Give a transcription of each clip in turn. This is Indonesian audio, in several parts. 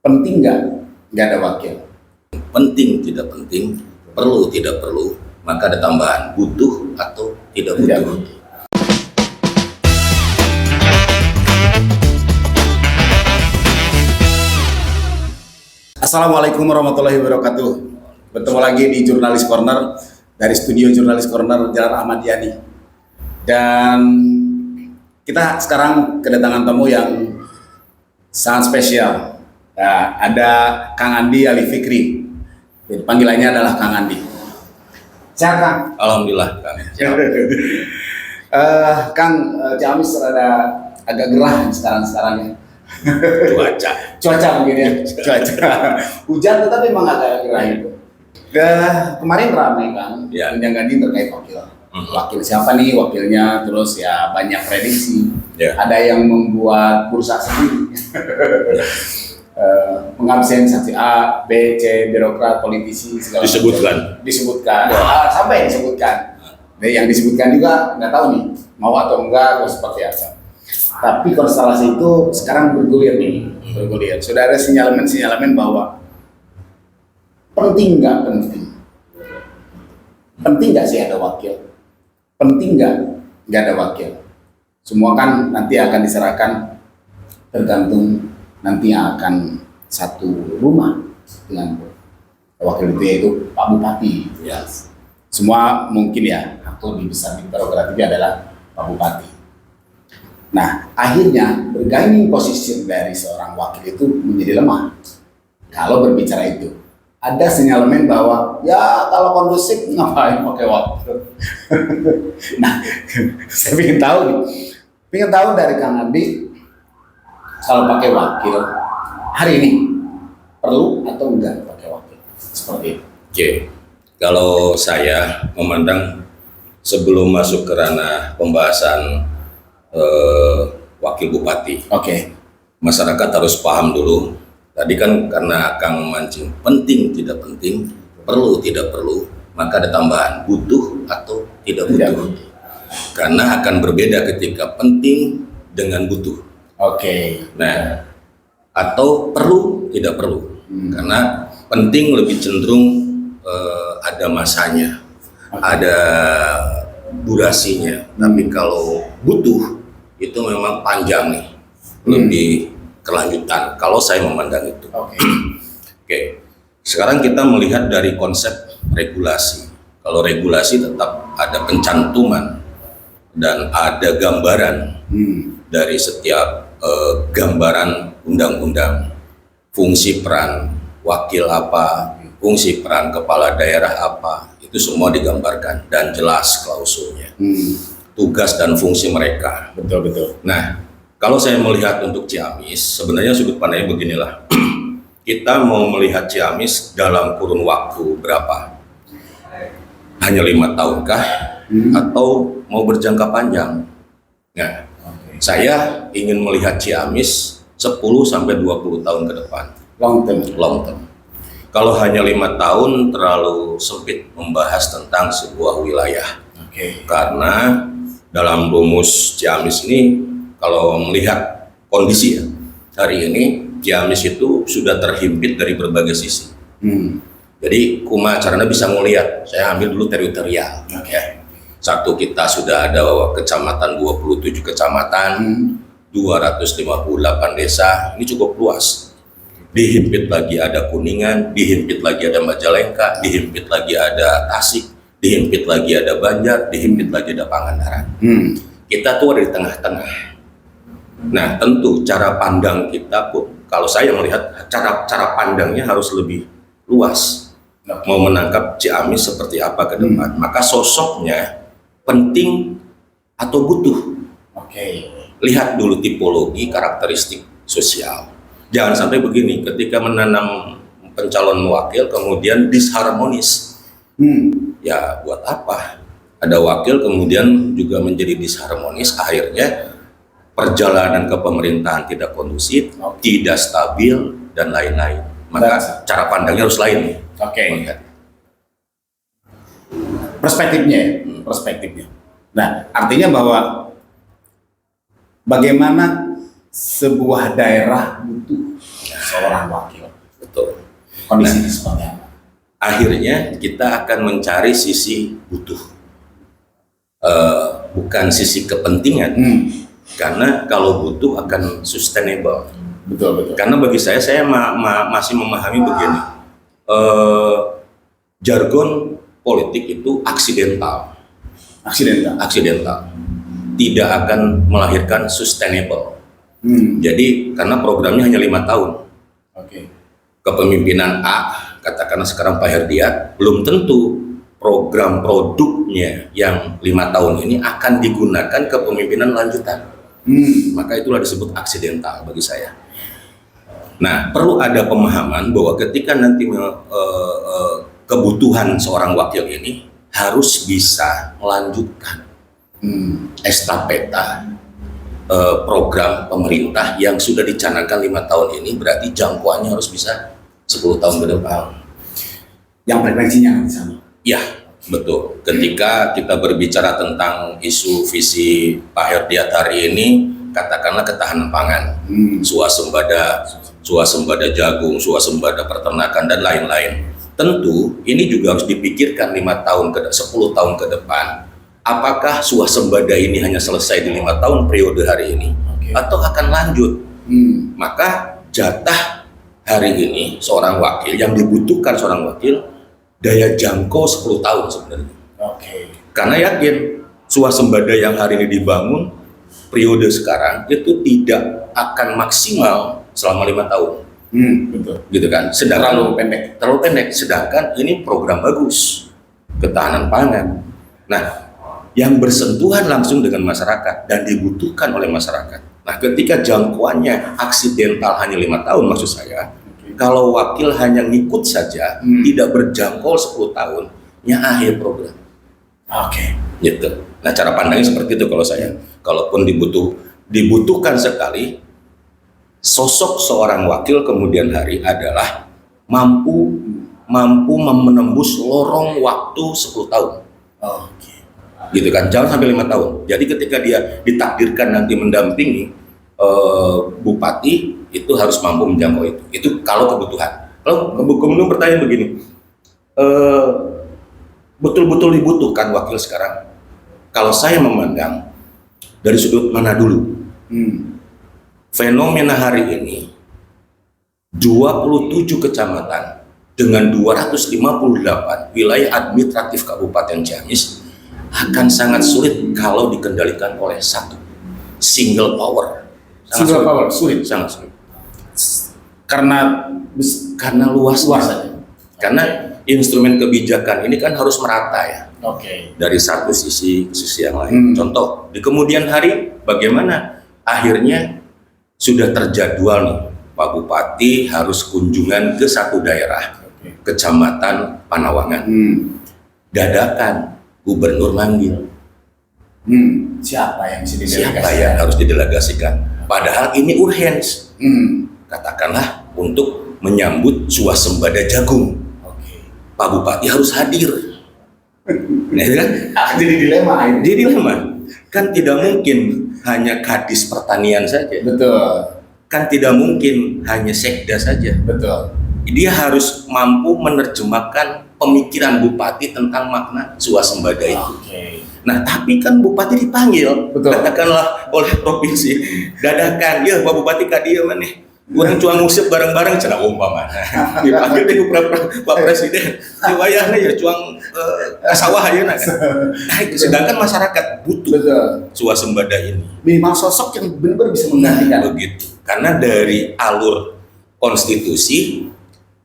Penting nggak ada wakil. Penting tidak penting, perlu tidak perlu, maka ada tambahan butuh atau tidak butuh. Assalamualaikum warahmatullahi wabarakatuh. Bertemu lagi di Jurnalis Corner dari studio Jurnalis Corner Jalan Ahmad Yani. Dan kita sekarang kedatangan tamu yang sangat spesial. Nah, ada Kang Andi Ali Fikri. Jadi panggilannya adalah Kang Andi. Sehat, Kang? Alhamdulillah, Kang. Kang, Ciamis ada agak gerah sekarang ya. Cuaca mungkin ya, cuaca hujan tetapi memang agak gerah itu. Kemarin ramai kan, ganti terkait wakil siapa nih wakilnya, terus ya banyak prediksi. Ada yang membuat bursa sendiri, mengabsensi A, B, C, birokrat, politisi segala disebutkan, sampai disebutkan. Yang disebutkan juga nggak tahu nih mau atau enggak atau seperti apa. Tapi konstelasi itu sekarang bergulir. Sudah ada sinyalemen bahwa penting nggak sih ada wakil? Penting nggak ada wakil? Semua kan nanti akan diserahkan tergantung nanti akan satu rumah dengan wakil itu, yaitu Pak Bupati. Yes. Semua mungkin ya, atau lebih besar di prerogatifnya adalah Pak Bupati. Nah, akhirnya bergaining posisi dari seorang wakil itu menjadi lemah. Kalau berbicara itu, ada sinyalemen bahwa ya kalau kondusif ngapain pakai wakil. Nah, saya ingin tahu dari Kang Andi, kalau pakai wakil hari ini perlu atau enggak pakai wakil seperti itu? Oke. Kalau saya memandang sebelum masuk ke ranah pembahasan wakil bupati, masyarakat harus paham dulu. Tadi kan karena Kang mancing penting tidak penting, perlu tidak perlu, maka ada tambahan butuh atau tidak butuh. Karena akan berbeda ketika penting dengan butuh. Nah, atau perlu tidak perlu. Karena penting lebih cenderung ada masanya, ada durasinya. Tapi kalau butuh itu memang panjang nih, lebih kelanjutan. Kalau saya memandang itu. Sekarang kita melihat dari konsep regulasi. Kalau regulasi tetap ada pencantuman dan ada gambaran dari setiap gambaran undang-undang, fungsi peran wakil apa, fungsi peran kepala daerah apa, itu semua digambarkan dan jelas klausulnya, tugas dan fungsi mereka. Betul. Nah, kalau saya melihat untuk Ciamis, sebenarnya sudut pandangnya beginilah. Kita mau melihat Ciamis dalam kurun waktu berapa? Hanya 5 tahunkah? Atau mau berjangka panjang? Nah, saya ingin melihat Ciamis 10-20 tahun ke depan. Long term. Kalau hanya 5 tahun terlalu sempit membahas tentang sebuah wilayah. Karena dalam rumus Ciamis ini, kalau melihat kondisi hari ini, Ciamis itu sudah terhimpit dari berbagai sisi. Jadi Carana bisa melihat, saya ambil dulu teritorial. Satu, kita sudah ada kecamatan, 27 kecamatan, 258 desa, ini cukup luas. Dihimpit lagi ada Kuningan, dihimpit lagi ada Majalengka, dihimpit lagi ada Tasik, dihimpit lagi ada Banjar, dihimpit lagi ada Pangandaran. Kita tuh ada di tengah-tengah. Nah, tentu cara pandang kita pun, kalau saya melihat cara pandangnya harus lebih luas. Mau menangkap Ciamis seperti apa ke depan, maka sosoknya penting atau butuh. Lihat dulu tipologi, karakteristik sosial. Jangan sampai begini, ketika menanam pencalon wakil kemudian disharmonis. Ya buat apa? Ada wakil kemudian juga menjadi disharmonis, akhirnya perjalanan ke pemerintahan tidak kondusif, tidak stabil, dan lain-lain. Maka cara pandangnya harus lain. Perspektifnya. Nah, artinya bahwa bagaimana sebuah daerah butuh seorang wakil. Betul. Kondisinya seperti apa? Akhirnya kita akan mencari sisi butuh, bukan sisi kepentingan. Karena kalau butuh akan sustainable. Betul. Karena bagi saya masih memahami begini, jargon politik itu aksidental, tidak akan melahirkan sustainable. Jadi karena programnya hanya 5 tahun, kepemimpinan A, katakanlah sekarang Pak Herdiat, belum tentu program produknya yang 5 tahun ini akan digunakan kepemimpinan lanjutan. Maka itulah disebut aksidental bagi saya. Nah, perlu ada pemahaman bahwa ketika nanti kebutuhan seorang wakil ini harus bisa melanjutkan estafeta program pemerintah yang sudah dicanangkan 5 tahun ini, berarti jangkauannya harus bisa 10 tahun ke depan. Yang frekuensinya di sana. Ya, betul. Ketika kita berbicara tentang isu visi Pak Herdiat hari ini, katakanlah ketahanan pangan, swasembada jagung, swasembada peternakan dan lain-lain. Tentu ini juga harus dipikirkan 10 tahun ke depan. Apakah swasembada ini hanya selesai di 5 tahun periode hari ini, atau akan lanjut? Maka jatah hari ini seorang wakil yang dibutuhkan seorang wakil daya jangkau 10 tahun sebenarnya. Karena yakin swasembada yang hari ini dibangun periode sekarang itu tidak akan maksimal selama 5 tahun. Betul. Gitu kan? Sedangkan Terlalu pendek. Sedangkan ini program bagus, ketahanan pangan. Nah, yang bersentuhan langsung dengan masyarakat dan dibutuhkan oleh masyarakat. Nah, ketika jangkauannya aksidental hanya 5 tahun, maksud saya, kalau wakil hanya ngikut saja, tidak berjangkau 10 tahun, ya akhir program. Gitu. Nah, cara pandangnya seperti itu kalau saya. Kalaupun dibutuhkan sekali, sosok seorang wakil kemudian hari adalah mampu menembus lorong waktu 10 tahun. Gitu kan, jangan sampai 5 tahun. Jadi ketika dia ditakdirkan nanti mendampingi bupati, itu harus mampu menjangkau itu. Itu kalau kebutuhan. Kalau kemudian pertanyaan begini, betul-betul dibutuhkan wakil sekarang? Kalau saya memandang dari sudut mana dulu? Fenomena hari ini 27 kecamatan dengan 258 wilayah administratif Kabupaten Ciamis akan sangat sulit kalau dikendalikan oleh satu single power. Sulit. Sangat sulit. Karena luas saja. Karena instrumen kebijakan ini kan harus merata ya. Dari satu sisi ke sisi yang lain. Contoh, di kemudian hari bagaimana akhirnya sudah terjadwal nih, Pak Bupati harus kunjungan ke satu daerah, Kecamatan Panawangan. Dadakan gubernur manggil. Siapa yang harus didelegasikan? Padahal ini urgens. Katakanlah untuk menyambut swasembada jagung. Pak Bupati harus hadir. Nah, itu kan jadi dilema. Kan tidak mungkin hanya Kadis Pertanian saja. Betul. Kan tidak mungkin hanya Sekda saja. Betul. Dia harus mampu menerjemahkan pemikiran Bupati tentang makna swasembada itu. Nah, tapi kan Bupati dipanggil, katakanlah oleh provinsi, dadakan, ya Pak Bupati kadia mana? Kurang cuang ngusip bareng-bareng cenah umpama. Dipanggil deh Pak Presiden. Diwayahna ya cuang sawah ayeuna kan. Nah, sedangkan masyarakat butuh swasembada ini. Minimal sosok yang benar-benar bisa menggantikan. Begitu. Karena dari alur konstitusi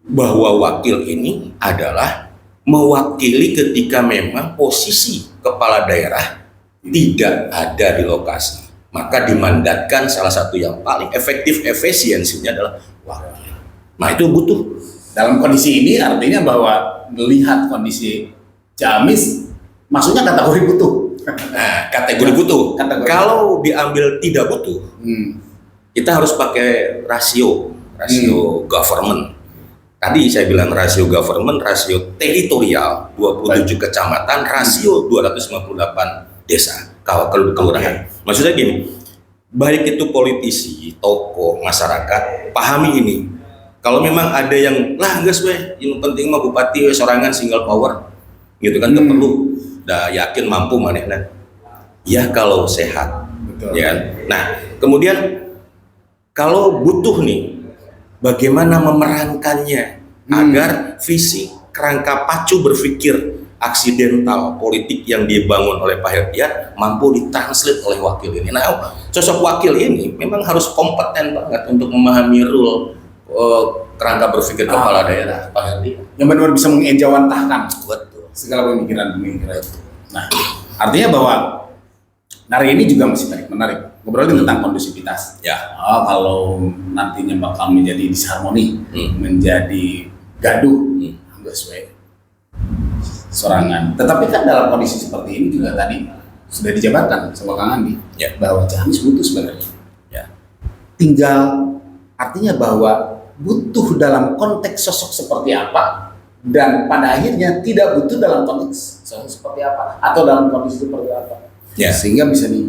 bahwa wakil ini adalah mewakili ketika memang posisi kepala daerah tidak ada di lokasi. Maka dimandatkan salah satu yang paling efektif efisiensinya adalah wakil. Nah, itu butuh. Dalam kondisi ini artinya bahwa melihat kondisi Ciamis, maksudnya kategori butuh. Nah, kategori butuh. Kalau diambil tidak butuh, kita harus pakai rasio government. Tadi saya bilang rasio government, rasio teritorial 27 kecamatan, rasio 258 desa kelurahan. Maksudnya gini, baik itu politisi, tokoh, masyarakat, pahami ini. Kalau memang ada yang lah enggak yang penting mah bupati sorangan single power, gitu kan, perlu, dah yakin mampu manehna. Ya kalau sehat, Betul. ya kan? Nah, kemudian kalau butuh nih, bagaimana memerankannya agar visi kerangka pacu berpikir aksidental politik yang dibangun oleh Pak Herdiat mampu ditranslate oleh wakil ini. Nah, sosok wakil ini memang harus kompeten banget untuk memahami rule kerangka berpikir kepala daerah Pak Herdiat. Yang benar-benar bisa mengejawantahkan Betul. segala pemikiran-pemikiran itu. Nah, artinya bahwa hari ini juga masih menarik. Ngobrolin tentang kondusivitas. Ya. Kalau nantinya bakal menjadi disharmoni, menjadi gaduh, enggak sesuai sorangan. Tetapi kan dalam kondisi seperti ini juga tadi sudah dijabarkan sama Kang Andi bahwa Ciamis butuh sebenarnya. Ya. Tinggal artinya bahwa butuh dalam konteks sosok seperti apa dan pada akhirnya tidak butuh dalam konteks sosok seperti apa atau dalam kondisi seperti apa. Ya. Sehingga bisa di